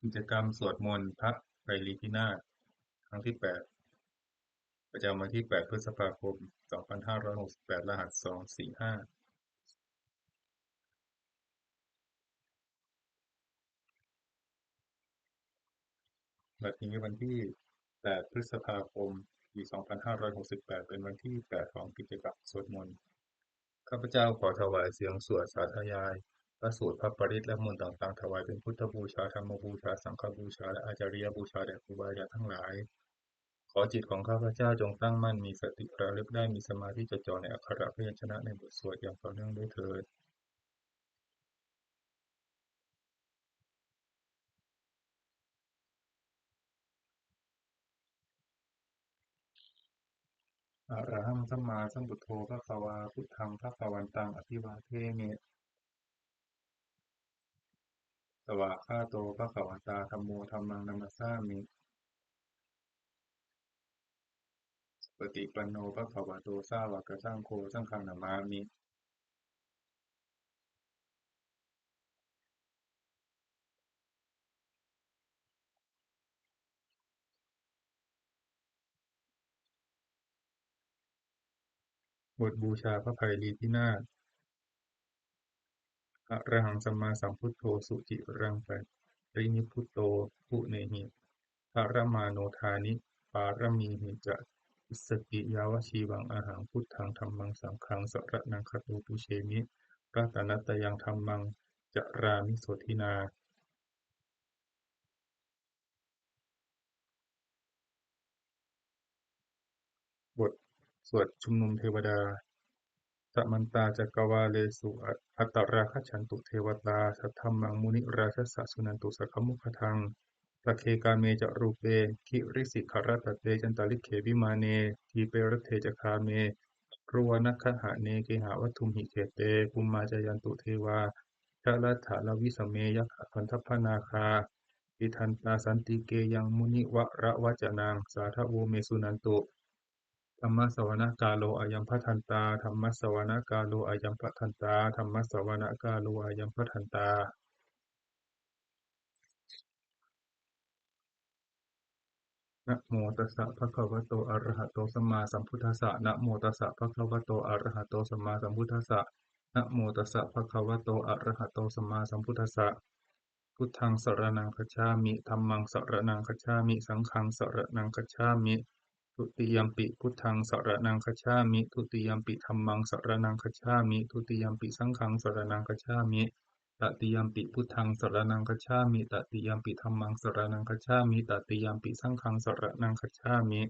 กิจกรรมสวดมนต์พระไตรลีพินาศครั้งที่8ประจำวันที่8พฤษภาคม2568รหัส245บัดนี้วันที่8พฤษภาคมปี2568เป็นวันที่8ของกิจกรรมสวดมนต์ข้าพเจ้าขอถวายเสียงสวดสาธยายพระสูตรพระปริตรและมนต์ต่างๆถวายเป็นพุทธบูชาธรรมบูชาสังฆบูชาและอาจาริยบูชาแด่ครูบาอาจารย์ทั้งหลายขอจิตของข้าพเจ้าจงตั้งมั่นมีสติระลึกได้มีสมาธิจดจ่อในอักขระพยัญชนะในบทสวดอย่างต่อเนื่องด้วยเถิด อะระหังสัมมาสัมพุทโธภะคะวาพุทธังภะคะวันตังอภิวาเทมิสวากขาโตภะคะวตาธัมโมธัมมังนัมสสามิสุปฏิปันโนภะคะวะโตสาวกสังโฆสังฆังนามามิบทบูชาพระไพรีพินาศอะระหังสัมมาสัมพุทโธสุจิรังปรินิพพุตโตภุเนหิภรมาโนทานิปารมีหิจะอิสสติยาวชีวังอะหังพุทธังธัมมังสังฆังสรณังคโตตุเชมิรัตนัตตยังธัมมังจรามิโสทินา บทสวดชุมนุมเทวดาสัมมันตาจักวาเลสุอัตตราคัจฉันตุเทวตาสัทธัมมังมุนิราชสสสุนันตุสัคคมุขทังสัคเคกาเมจะรูเปคิริสิขารตเตจันตาลิเขวิมาเนทีเปรตเทจะคาเมรุวนัคขหะเนเกหะวัตถุมหิเขเตปุมมาจายันตุเทวาชะลัฏฐาลวิสเมยัคขพันธพนาคาอิทันตาสันติเกยังมุนิวระวจนังสาทโวเมสุนันตุ ธรรมสวนกาโลอายัมภทันตาธรรมสวนกาโลอายัมภทันตาธรรมสวนกาโลอายัมภทันตานะโมตัสสะภะคะวะโตอะระหะโตสัมมาสัมพุทธัสสะนะโมตัสสะภะคะวะโตอะระหะโตสัมมาสัมพุทธัสสะนะโมตัสสะภะคะวะโตอะระหะโตสัมมาสัมพุทธัสสะพุทธังสรณังคัจฉามิธัมมังสรณังคัจฉามิสังฆังสรณังคัจฉามิทุติยัมปิพุทธังสรณังคัจฉามิทุติยัมปิธัมมังสรณังคัจฉามิทุติยัมปิสังฆังสรณังคัจฉามิตติยัมปิพุทธังสรณังคัจฉามิตติยัมปิธัมมังสรณังคัจฉามิตติยัมปิสังฆังสรณังคัจฉามิ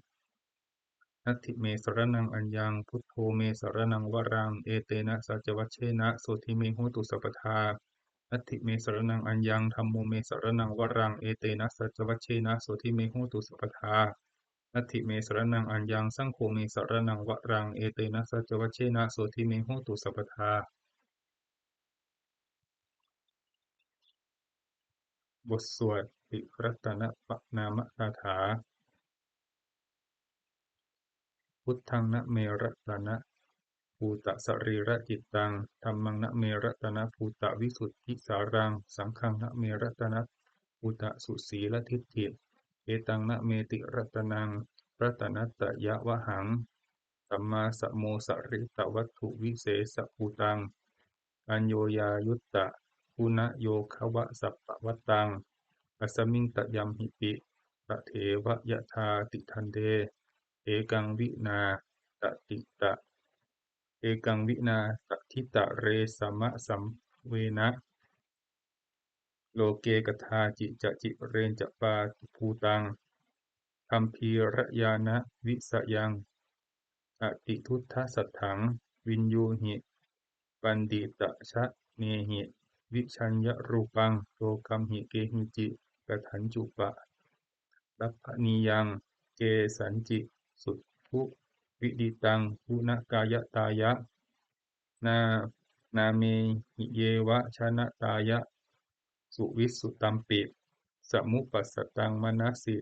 นัตถิเมสรณังอัญญังพุทโธเมสรณังวรังเอเตนะสัจวัชเชนะโสทิเมโหตุสัพพทานัตถิเมสรณังอัญญังธัมโมเมสรณังวรังเอเตนะสัจวัชเชนะโสทิเมโหตุสัพพทานัตถิเมสรณังอัญญังสังโฆเมสรณังวรังเอเตนะสัจวัชเชนะโสทิเมโหตุสัพพทาบทสวดติรัตนปนามคาถาพุทธังนะเมระตนะภูตสรีระจิตตังธัมมังนะเมระตนะภูตวิสุทธิสารังสังฆังนะเมระตนะภูตสุสีลทิฏฐิเอตังนะเมติรัตนังรัตนัตตยะวหังสัมมาสัมโมสริตวัตถุวิเศษภูตังอัญโยยายุตตะปุณโยคะวะสัพพะวตังอสมิงตยัมหิปิตะเถวะยะธาติทันเดเอกังวินาตติตะ เอกังวินาศทิตะเรสมะสัมเวนะโลเกกทาจิจะจิเรนจะปาภูตังคัมภีรยานะวิสยังอติทุตถสัทถังวินยูหิปันดิตชะเนหิวิชัญญรูปังโลกัมหิเกหิจิกถันจุปะรัพพนียังเกสันจิสุทธุวิดิตังปุณกายตายะ นานาเมหิเยวะชนะตายะสุวิสสุตัมปิสมุปัสสตังมนัสสิ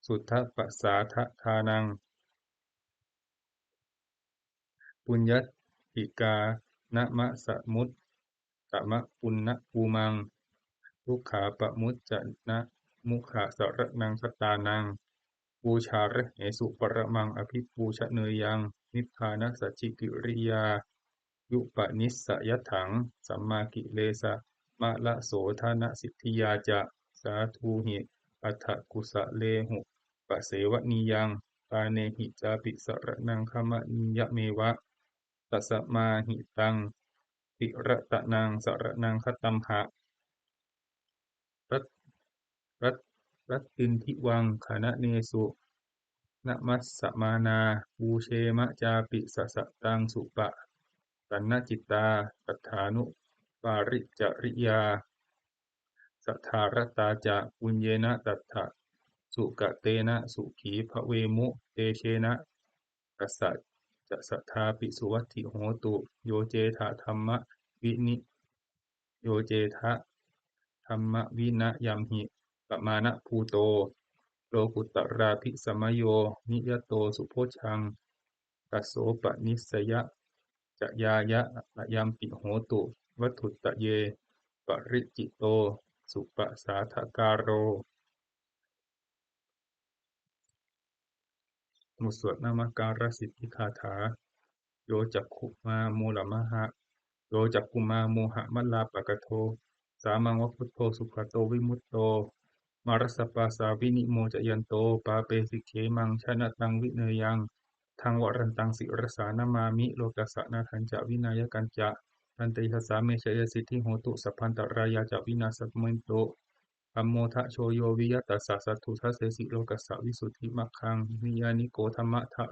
สุทธปัสสาทะทานังปุญญติกานะมะสะมุตตะมะปุณณภูมัง ทุกขาปะมุจจนะมุขะสรนังคตานังปูชาระเหสุปรมังอภิปูชเนยยังนิพพานสัจจิกิริยายุปนิสสยถังสัมมากิเลสะมะละโสธนสิทธิยาจะสาธุหิอัฏฐกุสะเลหุปะเสวะนิยังปาเนหิจาปิสรนังคมะนิยะเมวะตัสสมาหิตังติระตะนังสรนังคตัมหะ รัตรัตรัตตินทิวังขณะเนสุนะมัสสมานาปูเชมะจาปิสสะตังสุปะสันนจิตตาตัฏฐานุปาริจริยาสัทธารตาจะปุญเยนะตัฏฐะสุกะเตนะสุขีภเวมุเตเชนะกัสสะจะสัทธาปิสุวัตถิโหตุโยเจถะธรรมวินิโยเจทะธรรมวินะยัมหิปมาณภูโตโลกุตตราภิสัมมโยนิยโตสุโพชฌังกัสโสปนิสสยะจะยายะยัมปิโหตุวัตถุตตะเยปริจิโตสุปสาทการโรบทสวดนามการสิทธิคาถาโยจักขุมามูลมหะโยจักขุมาโมหะมัลลาปะกะโทสามังวะพุทโธสุขโตวิมุตโตมารสปาสาวินิโมจยันโตปาเปสิเขมังชนะตังวิเนยังทังวรันตังสิรสานามามิโลกัสสะนาทันจะวินายกันจะทันติทัสสาเมชยสิทธิโหตุสัพพันตรายาจะวินาศเมนโตธัมโมทะโชโยวิยตัสสะสัตถุทัสเสสิโลกัสสะวิสุทธิมัคคังวิญาณิโกธัมมะทะ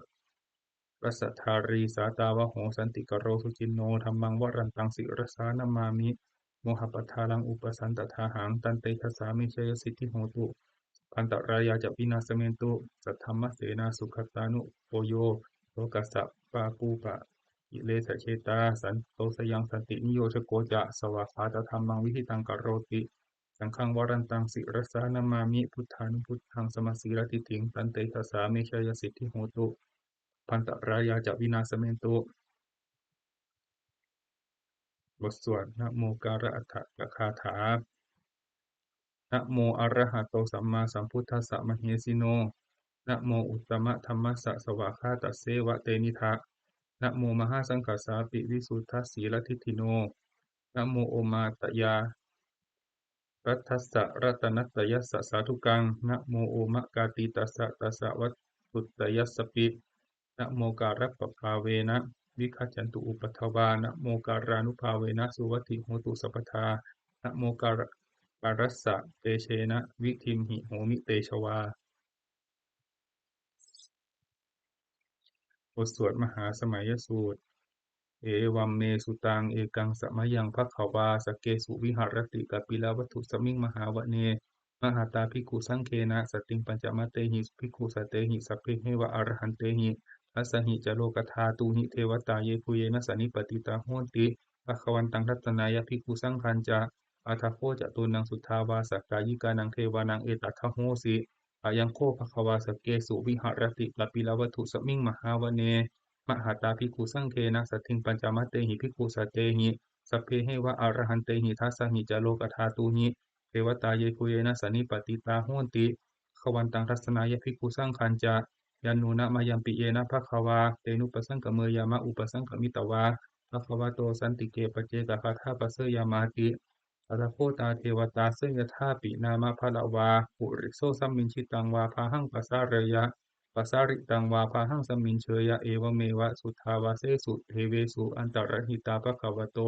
รัสสทธารีสาตาวะโหสันติกโรสุจินโนธัมมังวรันตังสิรสานามามิโมหปัฏฐานังอุปสันตถาหังตันเตทัสสามิชยสิทธิโหตุพันตรายาจะวินาสเมนตุสัทธัมมะเสนาสุขตานุโปโยโลกัสสะปาปูปะอิเลสะเชตาสันโตสยังสันตินิโยชโกจะสวากขาตธรรมังวิหิตังกโรติสังฆังวรันตังสิรสานามามิพุทธานุพุทธังสมสีรติถิงตันเตทัสสามิชยสิทธิโหตุพันตรายาจะวินาสเมนตุบทสวดนะโมการะอัฏฐคาถานะโมอะระหะโตสัมมาสัมพุทธัสสะมะเหสิโนนะโมอุตตมะธัมมัสสะสวากขาตเสวะเตนิทะนะโมมหาสังฆสสาปิวิสุทธัสสีลทิฏฐิโนนะโมโอมาตยารัตถัสสะรัตนัตยัสสะสาธุกังนะโมโอมะกาติตัสสะตัสสะวัตถุตยัสสปินะโมการะปะภาเวนะวิคัจฉันตุอุปัฏฐวานะโมการานุภาเวนะสุวัตถิโหตุสัพพทานะโมการัสสะเตเชนะวิทิมหิโหมิเตชวาบทสวดมหาสมัยสูตรเอวัมเมสุตังเอกังสมยังภัคควาสกเกสุวิหารติกัปปิลวัตถุสมิงมหาวเนมหาตาภิกขุสังเคนะสติงปัญจมเตหิภิกขุสเตหิสัพเพเหวะอรหันเตหิทัสสหิจโลกธาตุหิเทวตาเยปุเยนะสนิปติตาโหติภควันตังทัตตนายภิกขุสังคันจะอาทาโคจตุนังสุทธาวาสกายิกานังเทวานังเอตัทโหสิอายังโคภควาสกเกสุวิหารติกัปปิลวัตถุสมิงมหาวเนมหาตาภิกขุสังเคนะสัทถิงปัญจมัตเตหิภิกขุสัตเตหิสัพเพเหวะอรหันเตหิทัสสหิจโลกธาตุหิเทวตาเยปุเยนะสนิปติตาโหติขวันตังทัสสนายภิกขุสังคันจะยันนูนะมายัมปิเยนะภควาเตนุปสังกเมยามะอุปสังกมิตวาภควาโตสันติเกปเจกะคาถาปเสยามาติอัตโคตาเทวตาเสยธาปินามะภลวาปุริโสสัมมินชิตังวาพาหังปัสสาเรยะปัสสาริตังวาพาหังสัมมินเชยะเอวเมวะสุทธาวาเสสุเทเวสุอันตรหิตาภควโต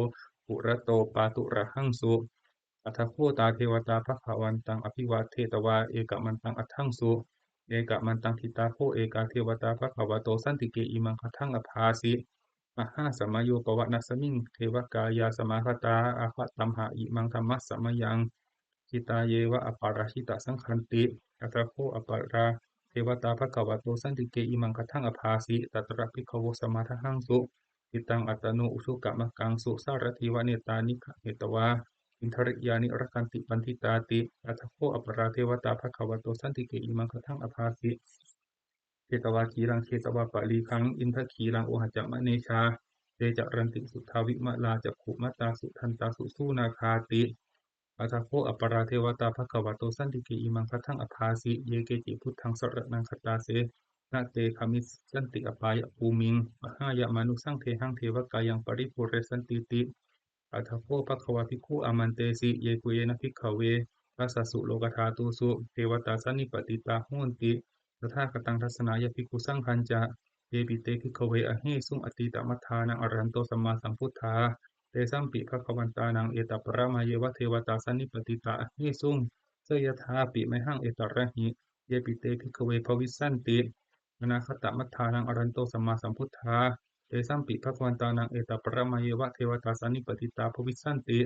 ปุระโตปาตุระหังสุอัทโคตาเทวตาภควันตังอภิวาเทตวาเอกมันตังอัตถังสุเอกมันตังทิตาโคเอกาเทวตาภควโตสันติเกอิมังคทังอภาสิมหาสมโยปวนัสมิงเทวกายาสมาคตาอาคตัมหะอิมังธรรมะสมยังจิตาเยวะอปาราชิตาสังคันติอัตโคอปาราเทวตาภควโตสันติเกอิมังคทังอภาสิตัตระภิกขโวสมาทหังสุติตังอัตโนอุชุกะมะกังสุสารทิวะเนตานิเหตวาอินทริยานิรักันติปันทิตาติอัตโคอปราเทวตาภควโตสันติเกอิมังคทังอภาสิเทตวาคีรังเทตวาปะลีคังอินทคีรังโอหจมะเนชาเตจรันติสุทธาวิมะลาจักขุมตาสุทันตาสุสูนาคาติ อัฏฐโคอัปปราเทวตาภควโตสันติเกอิมังพัทธังอภาสิเยเกจิพุทธังสรณังคตาเสนะเตคามิสันติอปายภูมิงมหายมานุสังเทหังเทวกายังปริปุเรสันติติอัฏฐโคภควภิกขุอามันเตสิเยกุเยนะภิกขเวทัสสะสุโลกธาตุสุเทวตาสันนิปติตาโหนติตถาคตังทัสสนายภิกขุสังฆัญจะเยปิเตภิกขเวอเหสุงอติตมัฏฐานังอรหันโตสัมมาสัมพุทธาเตสัมปิภควันตานังเอตปรมาเยวะเทวตาสันนิปติตาอเหสุงเสยถาปิไมหังเอตระหิเยปิเตภิกขเวภวิสสันติอนาคตมัฏฐานังอรหันโตสัมมาสัมพุทธาเตสัมปิภควันตานังเอตปรมาเยวะเทวตาสันนิปติตาภวิสสันติ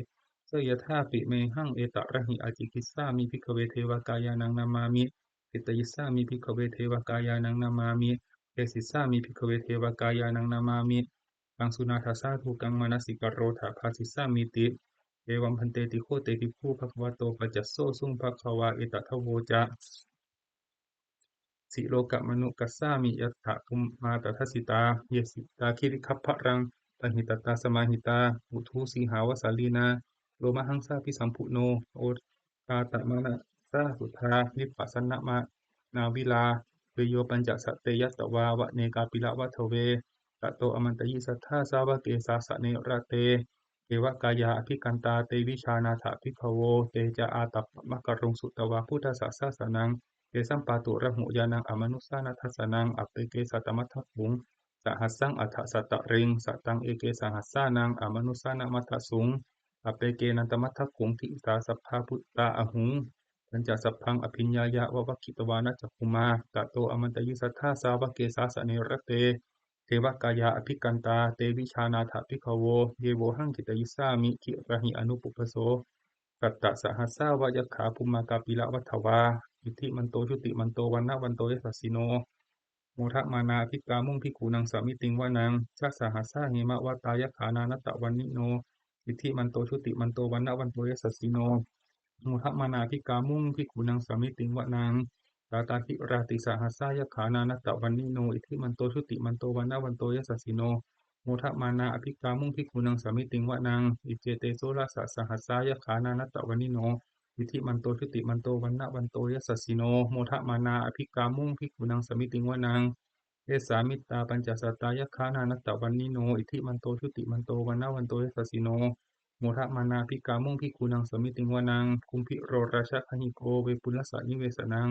เสยถาปิเมหังเอตระหิอจิกิสสามิภิกขเวเทวกายานังนามามิอิตยิสสามิภิกขเวเทวกายานังนามามิเอสิสสามิภิกขเวเทวกายานังนามามิกังสุนาทาสาธุกังมนสิกโรธาภาสิสสามิติเอวัมพันเตติโคเตติภูภควโตปัจจสโสสุงภควาเอตทโวจะสิโลกะมนุกัสสามิยัตถะภุมมาตทัสสิตาเยสิตาคิริคัพพะรังปหิตตาสมาหิตาอุทุสีหาวสาลีนาโลมหังสาพิสัมพุโนโอตาตมะนะสาสุทาวิปัสสนะมะนาวิลาเวโยปัญจสตเตยัตตวาวะเนกาปิละวัฏเวตโตอมันตยิสัทธาสาวะเกสาสะเนระเตเกวกายาอภิกันตาเตวิชานาถาภิกขโวเตจะอาตัปมะกรุงสุตวาพุทธสสะสะนังเกสัมปาตุระหุยานังอมนุสานัทสนังอัปเปเกสัตมัทถปุงสหัสสังอัฏฐสัตตะริงสัตตังเอเกสหัสสานังอมนุสานามัทถสุงอัปเปเกนันตมัทถกุงทิตาสัพพาพุตตาอหุงปัญจสัพพังอภิญญายะวะวัคคิตวานะจักขุมาตโตอมันตยิสัทธาสาวะเกสาสะเนระเตเทวกายาอภิกันตาเตวิชานาถภิกขโวเยโวหังกิตยิสามิขิระหิอนุปุปโสกัตตะสหัสสาวายขาภุมมากาปิละวัฏวาอิทธิมันโตชุติมันโตวันนะวันโตยสัสสิโนโมทะมานาภิกามุงภิกขุนังสามิติงวานังชัสสหัสสะเหมะวะตายขานานตะวันนิโนอิทธิมันโตชุติมันโตวันนะวันโตยสัสสิโนโมทะมานาภิกามุงภิกขุนังสามิติงวานังตาตาคิราติสหัสสะยขานานตะวันนิโนอิทธิมันโตชุติมันโตวันนะวันโตยสัสสิโนโมทะมานาอภิกามุงภิกขุนังสามิติงวะนังอิเจเตโสราสสหัสสายขานานัตตวันิโนอิทิมันโตชุติมันโตวันนะวันโตยสัสสิโนโมทะมานาอภิกามุงภิกขุนังสามิติงวะนังเอสามิตาปัญจสัตตายขานานัตตวันนิโนอิทิมันโตชุติมันโตวันนะวันโตยสัสสิโนโมทะมานาภิกามุงภิกขุนังสามิติงวะนังคุมพิโรราชคหิโกเวปุลสะนิเวสนัง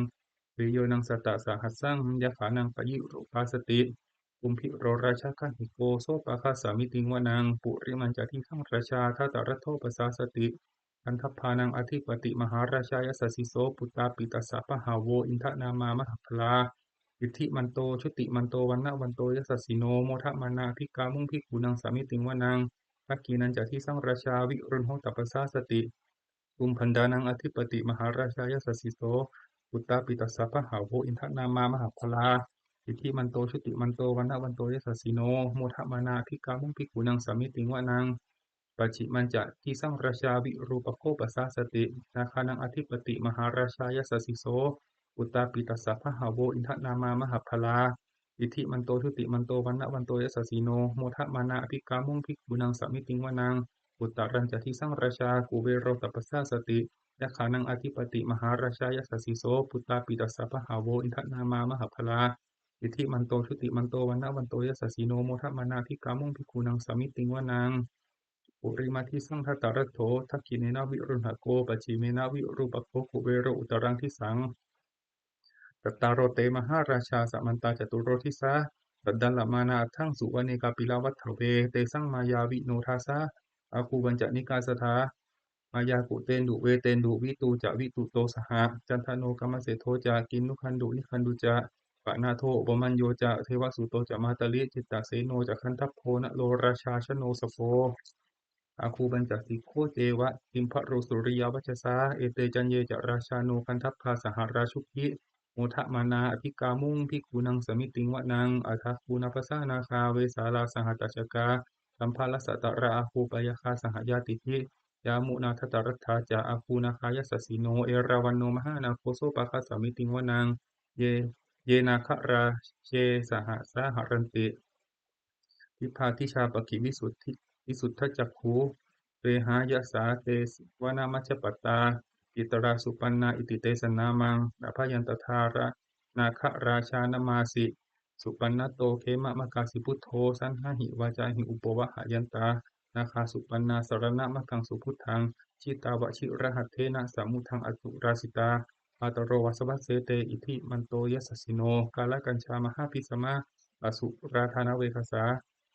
เวโยนังสัตตะสหัสสังยะขานังปยิรูปาสติกุมพิโรราชาหิโกโสปะคาสามิติงวานังปุริมันจาทิขังราชาทัตระโทปสาสติอันทพานังอธิปติมหาราชายสัสสิโสปุตตาปิตัสสะปะหาโวอินทนามามหพลาอิทธิมันโตชุติมันโตวันนะวันโตยสัสสิโนโมทะมานาภิกามุงภิกขุนังสามิติงวานังทักกีนันจาทิสังราชาวิรุณโหตปสาสติกุมพันดานังอธิปติมหาราชายสัสสิโสปุตตาปิตัสสะปะหาโวอินทนามามหพลาอิทธิมันโตชุติมันโตวันนะวันโตยสัสสิโนโมทะมานาภิกามุงภิกขุนังสามิติงวานังปัจฉิมันจะที่สังราชาวิรูปโคปสาสตินาคานังอธิปติมหาราชายสัสสิโสปุตตาปิตัสสะพะหาโวอินทนามามหพลาอิทธิมันโตชุติมันโตวันนะวันโตยสัสสิโนโมทะมานาภิกามุงภิกขุนังสามิติงวานังปุตตารัญจะที่สังราชากุเวโรตปสาสติยะขานังอธิปติมหาราชายสัสสิโสปุตตาปิตัสสะพะหาโวอินทนามามหพลาอิทธิมันโตชุติมันโตวันนะวันโตยสัสสิโนโมทะมานาภิกามุงภิกขุนังสามิติงวานังปุริมาทิสังทัตตระโถทักขิเนนะวิรุณหโกปัจฉิเมนะวิรูปโคกุเวโรอุตรังทิสังตตารโรเตมหาราชาสัมมันตาจตุโรทิสาตัดดัลละมานาทั้งสุวรรณกาปิลาวัฏเวเตสังมายาวิโนทาสาอาคูบัญจนิกาสถามายากุเตนดุเวเตนดุวิตูจะวิตุโตสหะจันทโนกรรมเสโทจากินนุคันดุนิคันดุจะปะนาโทอุปมัญโยจะเทวสุโตจะมาตลิจิตตเสโนจะคันทัพโพนะโลราชาชโนสโฟอาคูบัญจสิกโคเจวะกิมพะโรสุริยวัชสาเอเตจันเยจะราชาโนคันทัพพาสหราชุกิโมทะมานาอภิกามุงภิกขุนังสมิติงวะนังอัฏฐคูณปัสสานาคาเวสาลาสหัตตชกาสัมภาลสัตตระอาคูปยคาสหยาติทิยามุนาทตรัตถาจาอาคูนาคายสัสสิโนเอราวันโนมหานาโคโสปะคาสมิติงวะนังเยเยนาคราเชสหสาหรันติวิภาทิชาปกิวิสุทธิวิสุทธจักขุ เวหายสาเตวนามัชฌปตตาอิตราสุปันนาอิติเตสนามังอภยันตทาระนาคราชานามาสิสุปันนโตเขมะมะกาสิพุทโธสันหหิวาจาหิอุปวะหายันตานาคาสุปันนาสรณะมะกังสุพุทธังชิตาวชิรหัตเทนะสามุทังอตุราสิตาอาตโรวัสวัสเสเตอิทิมันโตยัสสสิโนกาลกัญชามหาพิสมาอสุราธานเวคสา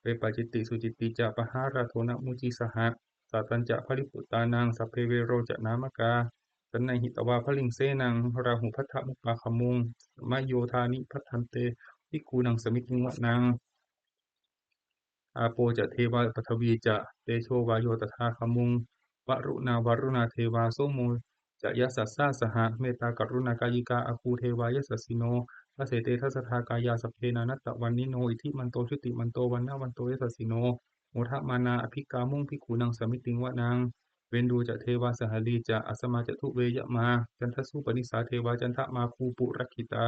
เวปจิตติสุจิตติจะปหาราโทนะมุจิสหะสัตตัญจะภริปุตตานังสัพเพเวโรจะนามกาสันนหิตวาพลิงเสนังราหุพัทธมุปปาคมุงมโยธานิพัทธันเตภิกขุนังสมิติงวะนังอาโปจะเทวาปฐวีจะเตโชวาโยตถาคมุงวรุณาเทวาโสโมจะยัสสะสาสหะเมตตากรุณากายิกาอาคูเทวายัสสสิโนพระเสเตทัสสทากายาสพเพนานัตตวันนิโนอิทิมันโตชุติมันโตวันนาวันโตยัสสสิโนโมทะมานาอภิกามุงภิกขุนังสมิติงวะนังเวนดูจะเทวาสหลีจะอัสมาจะทุเวยะมาจันทสุปนิสาเทวาจันทมาคูปุรคิตา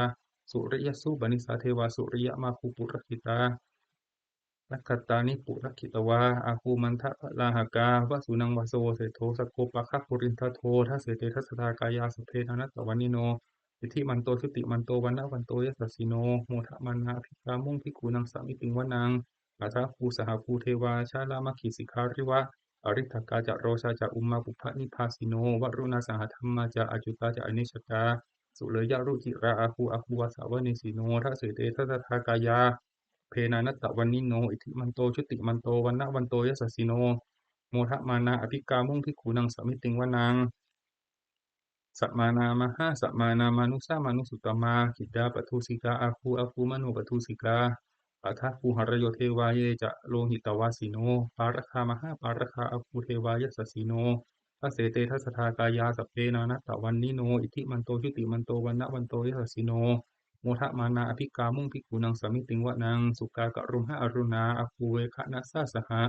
สุริยสุปนิสาเทวาสุริยมาคูปุรคิตา นักขัตตานิปุรคิตวาอาคูมันทะพะลาหกาวสุนังวโสเสโทสกโกปะคะปุรินทโททัสเสเตทัสสทากายาสพเพทานัตตวันนิโนอิทิมันโตชุติมันโตวันนะวันโตยัสสสิโนโมทะมานาภิกามุงภิกขุนังสามิติงวนังอาทาภูสหภูเทวาชาลามคคิสิการิวะอริทกาจะโรชาจะอุมมาปุพพนิพพาสิโนวรุณาสหธรรมาจะอจุตาจะอเนชกาสุเลยะรุจิราอาคูวาสาวเนสิโนทัสเสเตทัสสทากายา เพนานัตตวันนิโนอิทิมันโตชุติมันโตวันนะวันโตยัสสสิโนโมทะมานาอภิกามุงภิกขุนังสมิติงวนังสัมมานามหาสัมมานามานุสามานุสุตตมากิดาปทุสิกาอาคูมโนปทุสิกาปัทถคูหรโยเทวาเยจะโลหิตวาสิโนปารคามหาปารคาอาคูเทวายัสสสิโนทัสเสเตทัสสทากายาสพเพนานัตตวันนิโนอิทิมันโตชุติมันโตวันนะวันโตยัสสสิโน โมทะมานาอภิกามุงภิกขุนังสมิติงวะนังสุกากะรุมหะอรุณาอาคูเวคะนะสาสหะ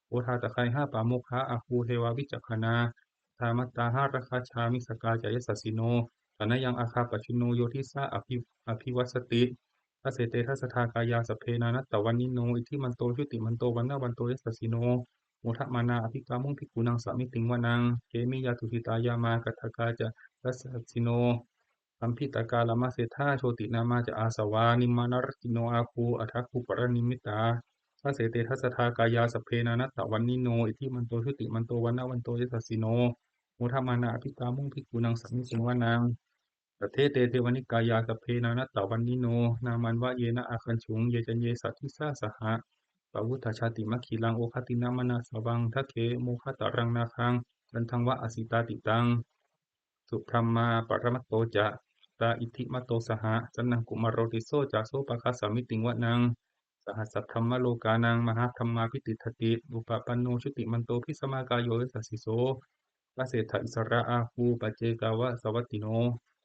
โอทาตะไคหะปาโมคะอาคูเทวาวิจักขณาธามัตตาหะระคาชามิสกาจายสัสสิโนตนะยังอาคาปชิโนโยทิสาอภิวัสติทัสเสเตทัสสทากายาสพเพนานัตตวันนิโนอิทิมันโตชุติมันโตวันนะวันโตยัสสสิโนโมทะมานาอภิกามุงภิกขุนังสมิติงวะนังเกมิยาตุหิตายามากัตถกาจะยัสสสิโน สัมพิตากาลมะเสธาโชตินามาจะอาสวานิมานารกิโนอาคูอัฏฐคูปรนิมิตาทัสเสเตทัสสทากายาสพเพนานัตตวันนิโนอิทิมันโตชุติมันโตวันนะวันโตยัสสสิโนโมทมานาอภิกามุงภิกขุนังสัมมิสิงวานังตเทเตเทวนิกายาสพเพนานัตตวันนิโนนามันวะเยนะอาคันฉุงเยจันเยสัทธิสาสหะปวุฒชาติมัคคิลังโอคตินามนาสวังทัคเคโมคตรังนาคังจันทังวะอสิตาติตังสุธรรมาปรมัตโตจะ ตาอิทธิมโตสหะสันนังกุมารโรติโสจาโสปะคาสามิติงวะนังสหัสสัทธัมมโลกานังมหาธรรมาพิติทติอุปปันโนชุติมันโตพิสมากายโยสัสสิโสพระเศรษฐอิสระอาคูปเจกาวะสวัตติโน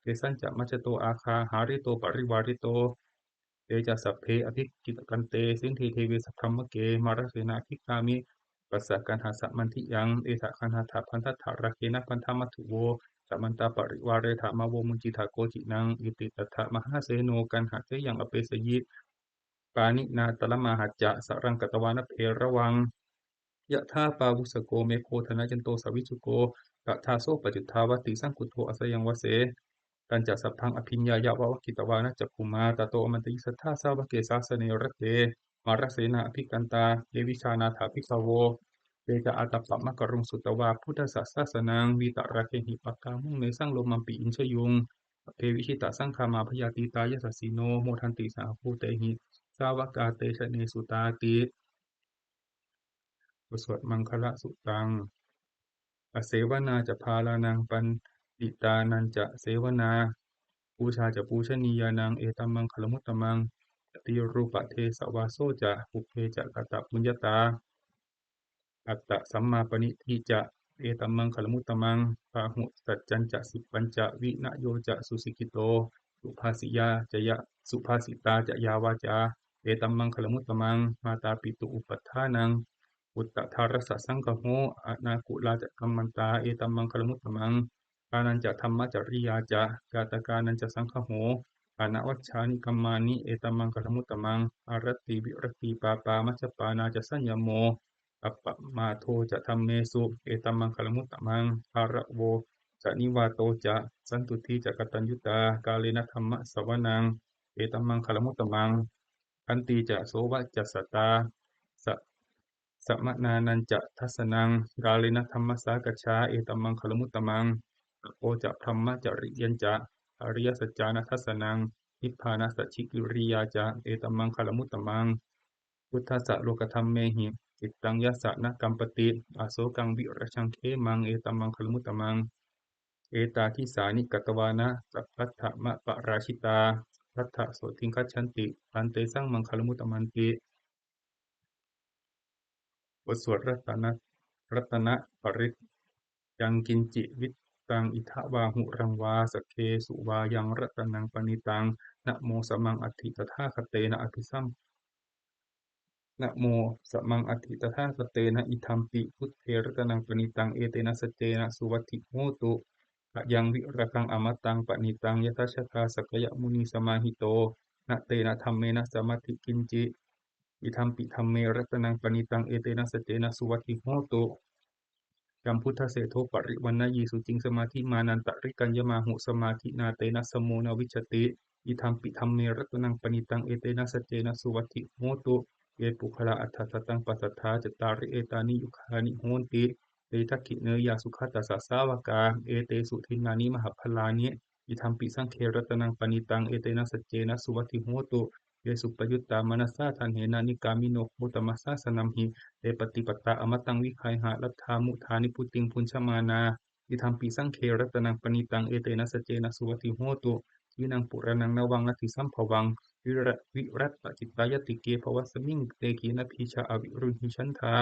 เกสัญจะมัจจโตอาคาหาริโตปริวาริโตเตจะสัพเพอภิกิตกันเตสินทีเทเวสัพพมะเกมารเสนาภิกขามิปัสสะกันหาสัมมันทิยังเอถะคันหาถาพันทัตถาระเกนะพันธมัตถุโว สัมมันตาปริวาเรถามาโวมุญจิทาโกจินังอิติตัฏฐมหาเสโนกันหาเสยังอเปสยิปานินาตละมาหัจจะสรังกตวานเพระวังยะธาปาวุสโกเมโคธนาจันโตสวิจุโกกะทาโซปจุทธาวติสังกุโทอสยังวเสตัญจะสัพพังอภิญญายาวะวกิตวานะจักขุมาตโตอมันติสัทธาสาวะเกสาสเนระเตมารเสนาอภิกันตาเยวิชานาถาภิกขโว เตจะอาตัปปะมะกะรุงสุตวาพุทธศาสนังวีตระเคหิปักกามุงเนสังโลมัมปิอินชยุงเทวิชิตาสังขามาพยาติตายสัสสิโนโมทันติสาภูเตหิสาวกาเตชะเนสุตาติบทสวดมังคละสุตังอเสวนาจะพาลานังปันติตานันจะเสวนาปูชาจะปูชนียานังเอตัมมังคลมุตตมังติรูปะเทสวาโซจะปุเพจะกตปุญญตา อัตตะสัมมาปณิทิจะเอตัมมังคลมุตตมังพาหุสัจจันจะสิบปัญจะวินโยจะสุสิกิโตสุภาสิยาจะยะสุภาสิตาจะยาวาจาเอตัมมังคลมุตตมังมาตาปิตุอุปัฏฐานังอุตตทารสสังคโหอนาคุลาจะกัมมันตาเอตัมมังคลมุตตมังปานันจะธรรมจริยาจะกาตกานันจะสังคโหปานาวัชชานิกัมมานิเอตัมมังคลมุตตมังอารติวิรติปาปามัจจปานาจะสัญญโม อัปปมาโทจะธัมเมสุเอตัมมังคลมุตตมังภาระโวจะนิวาโตจะสันตุทิจะกตัญญูตากาเลนะธัมมะสวนังเอตัมมังคลมุตตมังขันติจะโสวะจะสตตาสะสมนานันจะทัสสนังกาเลนะธัมมสสากัจฉาเอตัมมังคลมุตตมังโอจะธรรมะจริยัญจะอริยสัจจานัทัสสนังนิพพานัสสชิกิริยาจะเอตัมมังคลมุตตมังพุทธัสสะโลกธรรมเมหิจิตตังยัสสะนะกัมปติอาโศกังวิรชังเขมังเอตัมมังคลมุตตมังเอตาทิสานิกตวานะสัพพัทธมะปะราชิตาพัทธโสติงคัจฉันติปันเตสังมังคลมุตตมันติบทสวดรัตนะปริตยังกินจิวิตตังอิทะวาหุรังวาสกเคสุวายังรัตนังปณิตังนะโมสมังอธิตถาคเตนะอภิสัมนะโมสมังอธิตถาคเตนะอิทัมปิพุทเทรัตนังปณิตังเอเตนะสจเจนะสุวัตถิโหตุอะยังวิรกังอมตังปณิตังยทัชคาสกยมุนีสมาหิโตนะเตนะธัมเมนะสมาธิกินจิอิทัมปิธัมเมรัตนังปณิตังเอเตนะสจเจนะสุวัตถิโหตุยัมพุทธเสโทปริวันนะยีสุจิงสมาธิมานันตริกัญญมาหุสมาธินาเตนะสมโมนวิชติอิทัมปิธัมเมรัตนังปณิตังเอเตนะสจเจนะสุวัตถิโหตุเยปุคละอัฏฐสตังปัสสัทธาจตาริเอตานิยุคานิโหนติเตทักขิเนยยาสุขตัสสะสาวกาเอเตสุทินานิมหพลานิอิทัมปิสังเครัตนังปณิตังเอเตนะสจเจนะสุวัตถิโหตุเยสุปยุตตามนัสสะทันเหนานิกามิโนโคตมัสสะสนัมหิเตปฏิปตาอมตังวิคัยหะลัทธามุทานิพุติงพุญชมานาอิทัมปิสังเครัตนังปณิตังเอเตนะสจเจนะสุวัตถิโหตุวินังปุระนังนวังนัตถิสัมภวังวิรัตปจิตตายติเกภวสมิงเตกีนพีชาอวิรุณหิชันธา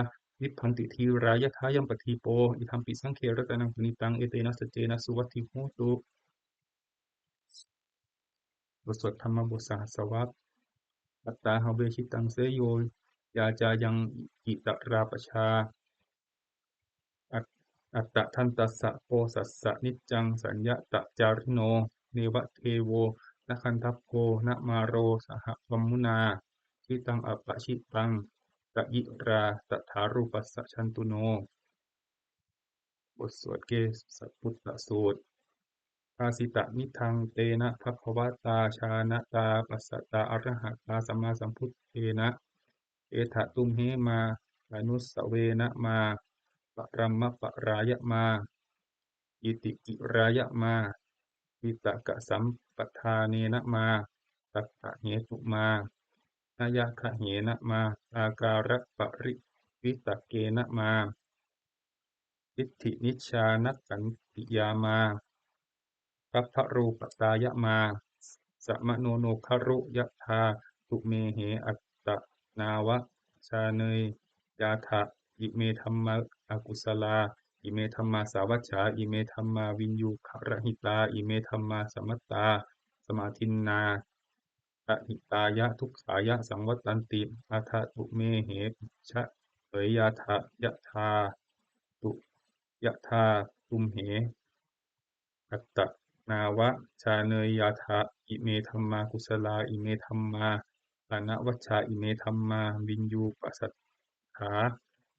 วิพันติทีรายทายัมปทีโปอิทัมปิสังเครัตนังปณิตังเอเตนะสจเจนะสุวัตถิโหตุบทสวดธรรมบทสหัสวรรษอัตตาหเวชิตังเสยโยยาจายังอิตราปชาอัตอัตตะทันตัสสะโพสัสสะนิจจังสัญญะตะจาริโนเนวะเทโวนะคันทัพโพนะมาโรสหวัมมุนาทิตังอัปปะชิตังตะยิราตถารูปัสสะชันตุโนบทสวดเกสพุทธสูตรภาสิตะนิทังเตนะภควตาชานะตาปัสสตาอรหัตตาสัมมาสัมพุทเทนะเอถะตุมเหมาอนุสเวนะมาปรัมมปรายะมาอิติกิรายะมาวิตกสัมปทาเนนะมาตัสสะเหตุมานายะคะเหนะมาอาการะปริวิตกเกนะมาอิทธินิชชานักขันติยามาพัพพรูปตายะมาสมโนโนคารุยะธาตุเมเหอัตตนาวะชาเนยยาถะอิเมธัมมะอกุศลาอิเมธัมมาสาวัชชาอิเมธัมมาวินยูขรหิตาอิเมธัมมาสมัตตาสมาทินนาอหิตายะทุกขายะสังวัตตันติอาทะตุเมเหชะเผยยาถะยะธาตุยะธาตุมเหอัตตนาวะชาเนยยาถะอิเมธัมมากุศลาอิเมธัมมาปานวัชชาอิเมธัมมาวินยูปัสสัทธา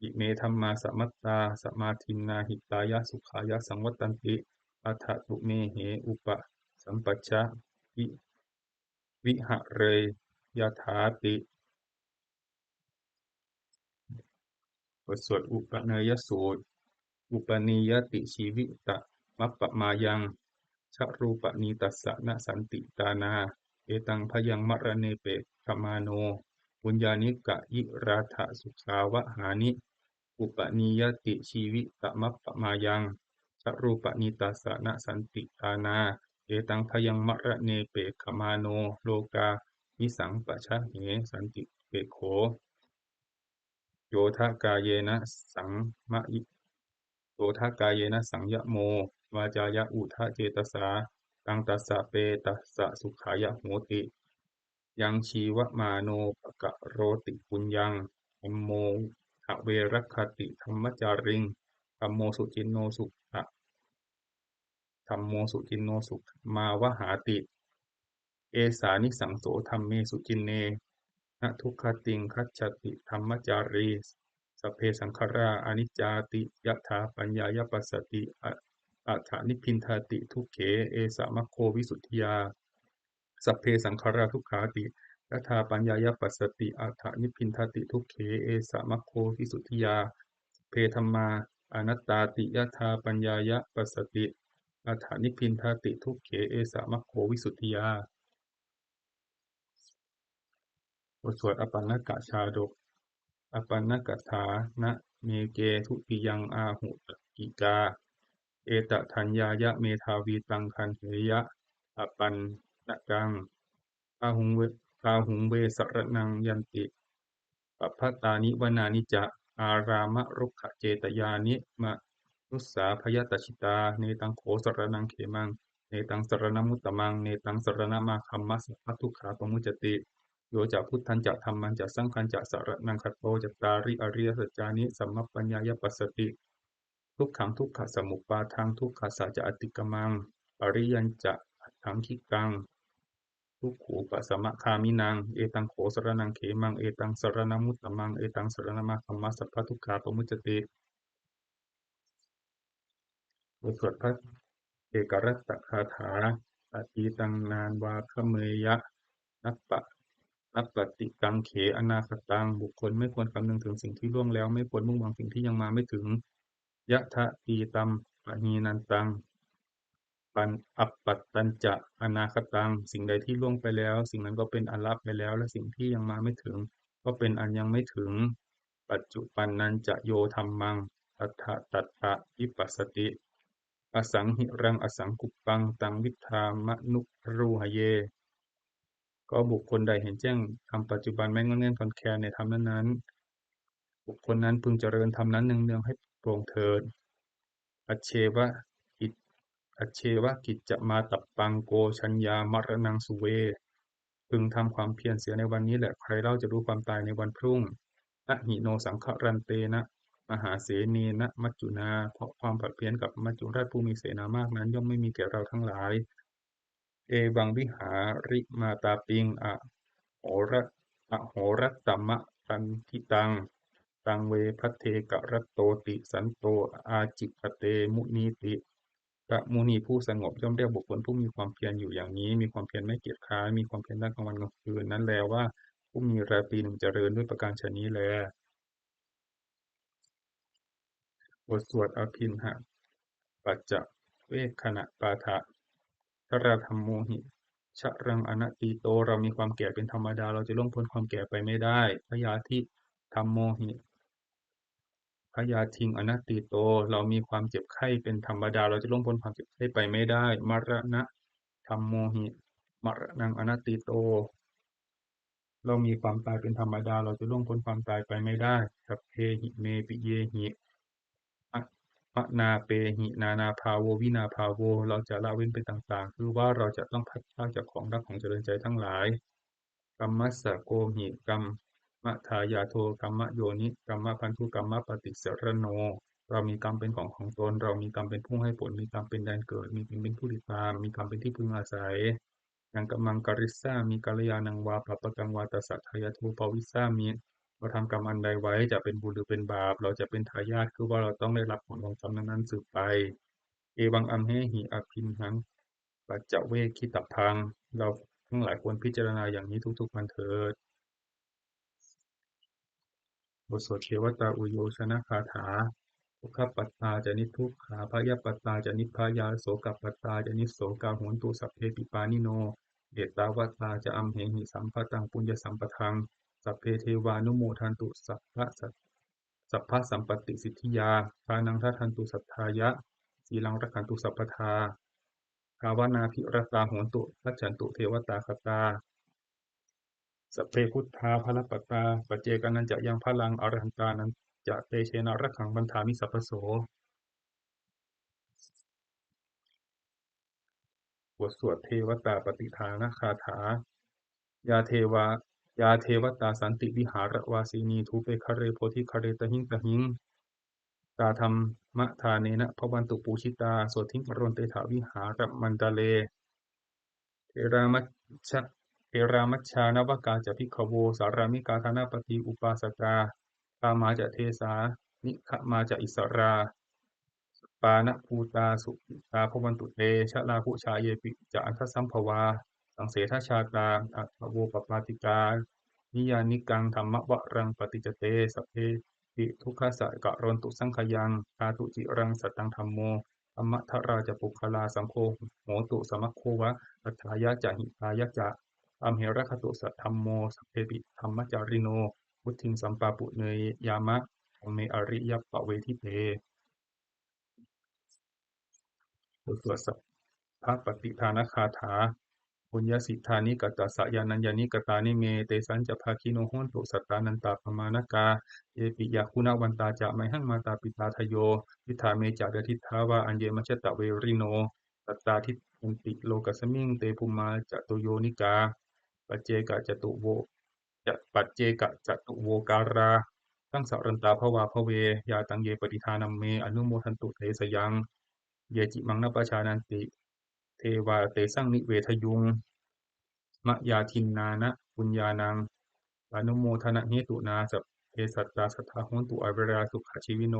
อิเมธัมมาสมัตตาสมาทินนาหิตายะสุขายะสังวัตตันติอัฏฐตุเมเหอุปสัมปัชชะอิวิหะเรยยถาติบทสวดอุปเนยสูตรอุปนิยติชีวิตะมัปปะมายังชรูปนีตัสสะนะสันติตานาเอตังพยังมะระเนเปขมาโนปุญญานิกะยิราธะสุขาวะหานิอุปนิยติชีวิตะมัปปะมายังชรูปนีตัสสะนะสันติตานาเอตังพยังมะระเนเปขมาโนโลกานิสังปะชะเหสันติเปโขโยทะกายเยนะสังมะอิโยทะกายเยนะสังยะโมวาจายะอุทะเจตสาตังตัสสะเปตัสสะสุขายะโหติยังชีวมาโนปะกะโรติปุญญังธัมโมทะเวรคติธรรมจาริงธัมโมสุจินโนสุขะธัมโมสุจินโนสุขมาวหาติเอสานิสังโสธัมเมสุจินเนนะทุกขติงคัจฉติธรรมจารี สัพเพสังขาราอนิจจาติยถาปัญญายปัสสติอัฏฐนิพพินทาติทุกเขเอสะมัคโควิสุทธิยาสัพเพสังขาราทุกขาติยถาปัญญายปัสสติอัฏฐนิพพินทาติทุกเขเอสะมัคโควิสุทธิยาเพธัมมาอนัตตาติยถาปัญญายปัสสติอัฏฐนิพพินทาติทุกเขเอสะมัคโควิสุทธิยาบทสวดอปันนกชาดกอปันนกถานะเมเกทุติยังอาหุตกิกาเอตทัญญายะเมธาวีตังคันเหยะอปันนกังอาหุงเวสรนังยันติปัพพตานิวนานิจะอารามรุกขเจตยานิมะนุสสาพยตชิตาเนตังโขสรนังเขมังเนตังสรณมุตตมังเนตังสรณมาคัมมัสสะทุกขาปมุจจติโยจะพุทธันจะธรรมันจะสังฆันจะสรณังคัตโตจัตตาริอริยสัจจานิสัมมัปปัญญายปัสสติทุกขังทุกขสมุปบาทังทุกขสัจจะอติกมังปริยัญจะอัตถังคิกังทุกขูปสัมมคามินังเอตังโขสรนังเขมังเอตังสรณมุตตมังเอตังสรณมาคัมมัสสะทุกขาปมุจจติบทสวดพระเอกรัตตคาถาอตีตังนานวาคเมยะนัปปะนัปปติกังเขอนาคตังบุคคลไม่ควรคำนึงถึงสิ่งที่ล่วงแล้วไม่ควรมุ่งหวังสิ่งที่ยังมาไม่ถึงยะทะตีตัมปะหีนันตังปันอัปปัตตัญจะอนาคตังสิ่งใดที่ล่วงไปแล้วสิ่งนั้นก็เป็นอันลับไปแล้วและสิ่งที่ยังมาไม่ถึงก็เป็นอันยังไม่ถึงปัจจุปันนันจะโยธัมมังตัฏฐะตัฏฐะวิปัสสติอสังหิรังอสังกุปปังตังวิธามนุรูหเยก็บุคคลใดเห็นแจ้งธรรมปัจจุบันไม่งอนแง่นคลอนแคลนในธรรมนั้นๆบุคคลนั้นพึงเจริญธรรมนั้นเนืองๆให้โปร่งเถิดอัจเฉวะกิจอัจเฉวะกิจจะมาตับปังโกชัญญามรณังสุเวพึงทำความเพียรเสียในวันนี้แหละใครเล่าจะรู้ความตายในวันพรุ่งอะหิโนสังขรันเตนะมหาเสนีนะมัจจุนาเพราะความผัดเพี้ยนกับมัจจุราชผู้มีเสนามากนั้นย่อมไม่มีแก่เราทั้งหลายเอวังวิหาริมาตาปิงโหระโหรัตตมะตันทิตังตังเวพัทเทกะรัตโตติสันโตอาจิปเตมุนีติพระมุนีผู้สงบย่อมเรียกบุคคลผู้มีความเพียรอยู่อย่างนี้มีความเพียรไม่เกียจคร้านมีความเพียรทั้งกลางวันกลางคืนนั้นแลว่าผู้มีราตรีหนึ่งเจริญด้วยประการฉะนี้แลบทสวดอภินหปัจจเวคขณปาฐะทราธัมโมหิชะรังอนัตติโตเรามีความแก่เป็นธรรมดาเราจะล่วงพ้นความแก่ไปไม่ได้พยาธิธัมโมหิพยาทิงอนัตติโตเรามีความเจ็บไข้เป็นธรรมดาเราจะล่วงพ้นความเจ็บไข้ไปไม่ได้มรณะธัมโมหิมรณังอนัตติโตเรามีความตายเป็นธรรมดาเราจะล่วงพ้นความตายไปไม่ได้สัพเพหิเมปิเยหิมะนาเปหินานาภาโววินาภาโวเราจะละเว้นไปต่างๆคือว่าเราจะต้องพัดพรากจากของรักของเจริญใจทั้งหลายกัมมัสสะโกหิกัมมะทายาโทกัมมะโยนิกัมมะพันธุกัมมะปฏิสรโนเรามีกรรมเป็นของตนเรามีกรรมเป็นผู้ให้ผลมีกรรมเป็นแดนเกิดมีกรรมเป็นผู้ติดตามมีกรรมเป็นที่พึงอาศัยยังกัมมังกริสซามีกัลยาณังวาปะปะกังวาตสัทธายาทูปวิสซามี เราทำกรรมอันใดไว้จะเป็นบุญหรือเป็นบาปเราจะเป็นทายาทคือว่าเราต้องได้รับผลของกรรมนั้นสืบไปเอวังอัมเหหิอภินหังปัจจเวคคิตพังเราทั้งหลายควรพิจารณาอย่างนี้ทุกๆวันเถิดบทสวดเทวตาอุโยชนะคาถาทุกขปัตตาจะนิทุกขาพยปัตตาจะนิพพายาโสกปัตตาจะนิโสกาโหนตุสัพเพปิปานิโนเอตาวตาจะอัมเหหิสัมปตังปุญญสัมปทังสัพเพเทวานุโมทันตุสัพพะสัมปติสิทธิยาทานังทัทันตุสัทธายะสีลังรักขันตุสัพพทาภาวนาภิรตาโหนตุทัจฉันตุเทวตาคตาสัพเพพุทธาภลปัตตาปัจเจกนันจะยังพลังอรหันตานันจะเตเชนะรักขังบันทามิสัพพโสบทสวดเทวตาปฏิทานคาถายาเทวายาเทวตาสันติวิหารวาสีนีทูเปคะเรโพธิคะเรตหิงตหิงตาธรรมทาเนนะพวันตุปูชิตาโสทิงปรนเตถาวิหารมันตาเลเทรามัชชะเทรามัชชานวกาจะพิกขโวสารามิกาธนาปฏิอุปาสกา กามาจะเทสานิขมาจะอิสราปานะภูตาสุขิตาภวันตุเตชะลาภุชาเยปิจะอันทสัมภวาสังเสทชาตาอัตถโวปปาติกานิยานิกังธรรมวรังปฏิจเตสัพเพปิทุกขสักกะรนตุสังขยังธาตุจิรังสัตตังธัมโมธรรมทราจะปุคลาสังโฆโหตุสมัคโควะอัฏฐายะจะหิตายะจะอัมเหระคตุสัทธัมโมสัพเพปิธรรมจาริโนพุทธิงสัมปาปุเนยยามะธรรมเมอริยปะเวทิเตบทสวดสัพพะปฏิภาณคาถาปุญญสิทธานิกตัสสะยานัญญานิกตานิเมเตสัญจะภาคิโนโหนตุสัตตานันตาปมานกาเยปิยาคุณวันตาจะไมหังมาตาปิตาทโยทิฏฐาเมจาเดทิฏฐาวาอัญเยมัชตะเวริโนสัตตาทิฏฐันติโลกัสสมิงเตภูมาจตุโยนิกาปัจเจกจตุโวจะปัจเจกจตุโวการาตั้งสรันตาภวาภเวยาตังเยปฏิทานัมเมอนุโมทันตุเทสยังเยจิมังนปชานันติเทวาเตสังนิเวทยุงมะยาทินนานะปุญญานังอนุโมทนะเหตุนาสัพเพสัตตาสัทธาโหนตุอเวราสุขชีวิโน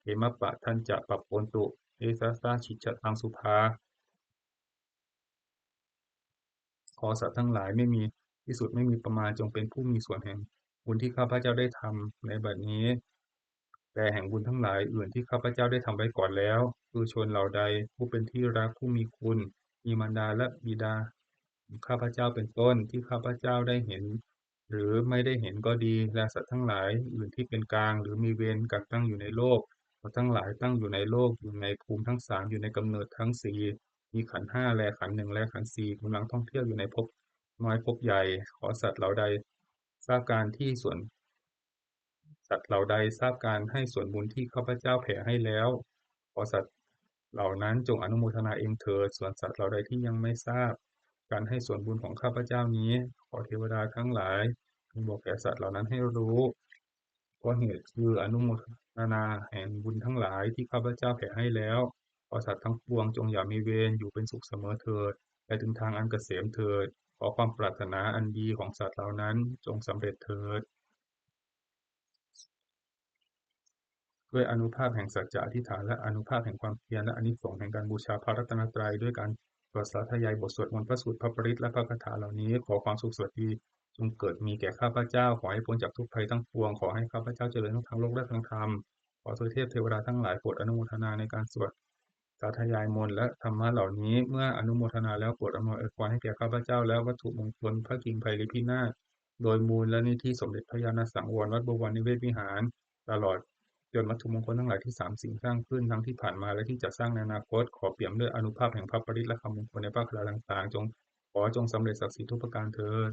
เหมะปะทันจะปะปนตุเอสัสสาชิจตังสุภาขอสัตว์ทั้งหลายไม่มีที่สุดไม่มีประมาณจงเป็นผู้มีส่วนแห่งบุญที่ข้าพเจ้าได้ทำในบัดนี้แต่แห่งบุญทั้งหลายอื่นที่ข้าพเจ้าได้ทำไว้ก่อนแล้วคือชนเหล่าใดผู้เป็นที่รักผู้มีคุณมีมารดาและบิดาของข้าพเจ้าเป็นต้นที่ข้าพเจ้าได้เห็นหรือไม่ได้เห็นก็ดีและสัตว์ทั้งหลายอื่นที่เป็นกลางหรือมีเวรกักตั้งอยู่ในโลกสัตว์ทั้งหลายตั้งอยู่ในโลกอยู่ในภูมิทั้งสามอยู่ในกำเนิดทั้งสี่มีขันธ์ห้าและขันธ์หนึ่งและขันธ์สี่กำลังท่องเที่ยวอยู่ในภพน้อยภพใหญ่ขอสัตว์เหล่าใดทราบการที่ส่วน สัตว์เหล่าใดทราบการให้ส่วนบุญที่ข้าพเจ้าแผ่ให้แล้วขอสัตว์เหล่านั้นจงอนุโมทนาเองเถิดส่วนสัตว์เหล่าใดที่ยังไม่ทราบการให้ส่วนบุญของข้าพเจ้านี้ขอเทวดาทั้งหลายจงบอกแก่สัตว์เหล่านั้นให้รู้เพราะเหตุคืออนุโมทนาแห่งบุญทั้งหลายที่ข้าพเจ้าแผ่ให้แล้วขอสัตว์ทั้งปวงจงอย่ามีเวรอยู่เป็นสุขเสมอเถิดไปถึงทางอันเกษมเถิดขอความปรารถนาอันดีของสัตว์เหล่านั้นจงสำเร็จเถิด ด้วยอานุภาพแห่งสัจจะอธิษฐานและอานุภาพแห่งความเพียรและอานิสงส์แห่งการบูชาพระรัตนตรัยด้วยการสวดสาธยายบทสวดมนต์พระสูตรพระปริตรและพระคาถาเหล่านี้ขอความสุขสวัสดีจงเกิดมีแก่ข้าพเจ้าขอให้พ้นจากทุกภัยทั้งปวงขอให้ข้าพเจ้าเจริญทั้งทางโลกและทางธรรมขอเทพเทวดาทั้งหลายโปรดอนุโมทนาในการสวดสาธยายมนต์และธรรมะเหล่านี้เมื่ออนุโมทนาแล้วโปรดอำนวยอวยพรให้แก่ข้าพเจ้าและวัตถุมงคลพระกิ่งไผ่ลิพินาศโดยมูลและนิธิสมเด็จพระญาณสังวรวัดบวรนิเวศวิหารตลอด จนวัตถุมงคลทั้งหลายที่สามสิ่งสร้างขึ้นทั้งที่ผ่านมาและที่จะสร้างในอนาคตขอเปี่ยมด้วยอานุภาพแห่งพระปริตรและคำมงคลในพระคาถาต่างๆขอจงสำเร็จศักดิ์สิทธิ์ทุกประการเถิด